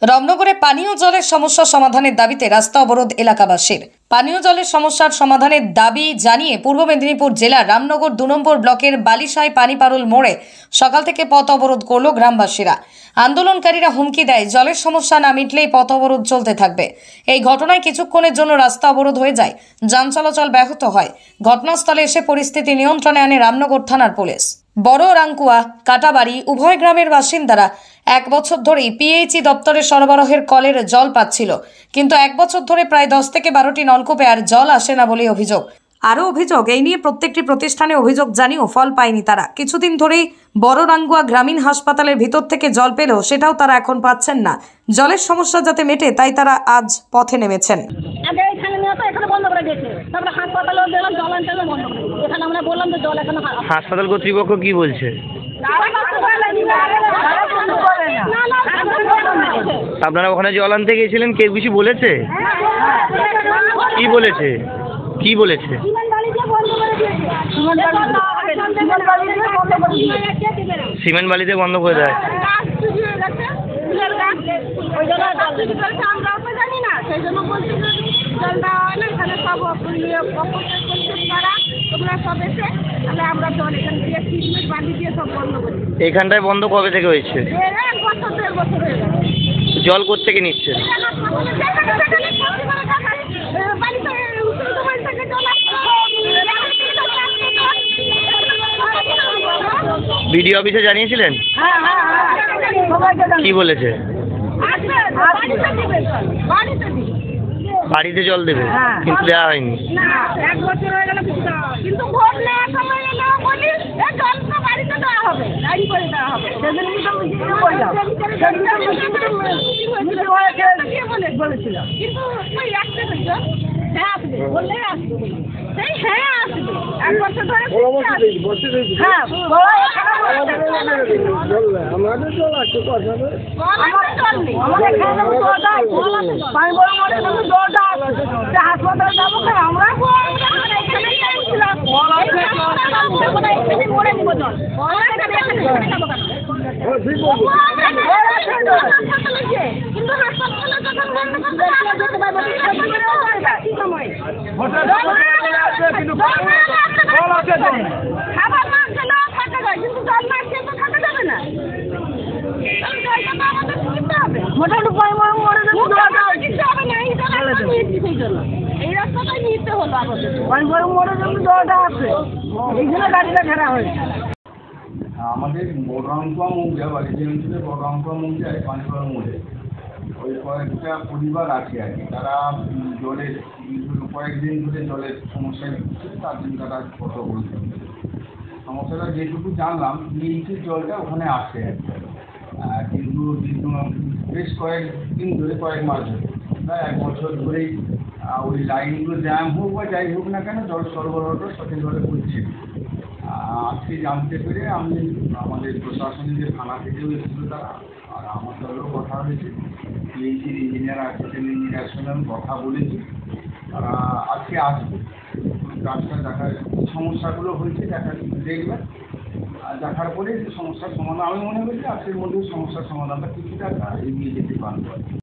রামনগরে পানীয় জলের সমস্যা সমাধানের দাবিতে রাস্তা অবরোধ এলাকাবাসীর। পানীয় জলের সমস্যার সমাধানের দাবি জানিয়ে পূর্ব মেদিনীপুর জেলার রামনগর 2 নম্বর ব্লকের বালিশাই পানিপারুল মোড়ে সকাল থেকে পথ অবরোধ করল গ্রামবাসীরা। আন্দোলনকারীরা হুমকি দেয়, জলের সমস্যা না মিটলেই পথ অবরোধ চলতে থাকবে। এই ঘটনায় কিছুক্ষণের জন্য রাস্তা অবরোধ হয়ে যায়, যান চলাচল ব্যাহত হয়। ঘটনাস্থলে এসে পরিস্থিতি নিয়ন্ত্রণে আনে রামনগর থানার পুলিশ। বড় রাঙ্কুয়া কাটাবাড়ি উভয় গ্রামের বাসিন্দারা 1 বছর ধরেই পিএইচই দপ্তরের সরবরাহের কলের জল পাচ্ছিল, কিন্তু 1 বছর ধরে প্রায় 10 থেকে 12টি নলকূপে আর জল আসে না বলে অভিযোগ। আরও অভিযোগ, এই নিয়ে প্রত্যেকটি প্রতিষ্ঠানে অভিযোগ জানিয়েও ফল পায়নি তারা। কিছুদিন ধরেই বড় রাঙ্গুয়া গ্রামীণ হাসপাতালের ভিতর থেকে জল পেলেও সেটাও তারা এখন পাচ্ছেন না। জলের সমস্যা যাতে মেটে তাই তারা আজ পথে নেমেছেন। হাসপাতাল কর্তৃপক্ষ কি বলছে? আপনারা ওখানে জল আনতে গিয়েছিলেন, কেউ কিছু বলেছে? কি বলেছে? কি বলেছে? সিমেন্ট বালিতে বন্ধ করে দেয়। এখানটায় বন্ধ কবে থেকে হয়েছে? জল কোত্থেকে নিচ্ছে? বিডিও অফিসে জানিয়েছিলেন? কি বলেছে? বাড়িতে জল দেবে, কিন্তু দেওয়া হয়নি। আমাদের বড়রাঙ্কুয়া মৌজা বা যে অঞ্চলে বড়রাঙ্কুয়া মৌজায় পানিপাড়া মোড়ে ওই কয়েকটা পরিবার আছে আর কি, তারা জলের কয়েকদিন ধরে জলের সমস্যায় ভুগছে। তার জন্য তারা কত বলছে সমস্যাটা যেটুকু জানলাম, পিএইচের জলটা ওখানে আসে আর কি, কিন্তু বেশ কয়েকদিন ধরে, কয়েক মাস ধরে, প্রায় 1 বছর ধরেই ওই লাইনগুলো জ্যাম হোক বা যাই হোক না কেন, জল সরবরাহটা সঠিকভাবে করছে। আজকে জানতে পেরে আমি আমাদের প্রশাসনের যে থানা থেকেও এসেছিল তারা, আর আমার সঙ্গেও কথা হয়েছে, পিএইচির ইঞ্জিনিয়ার আসিস্ট্যান্ট ইঞ্জিনিয়ার সঙ্গে আমি কথা বলেছি। তারা আজকে আসবে, কাজটা দেখার সমস্যাগুলো হয়েছে দেখবেন, আর দেখার পরে সমস্যার সমাধান আমি মনে করি আজকের মধ্যে সমস্যার সমাধানটা কিছুটা এগিয়ে যেতে পারবো।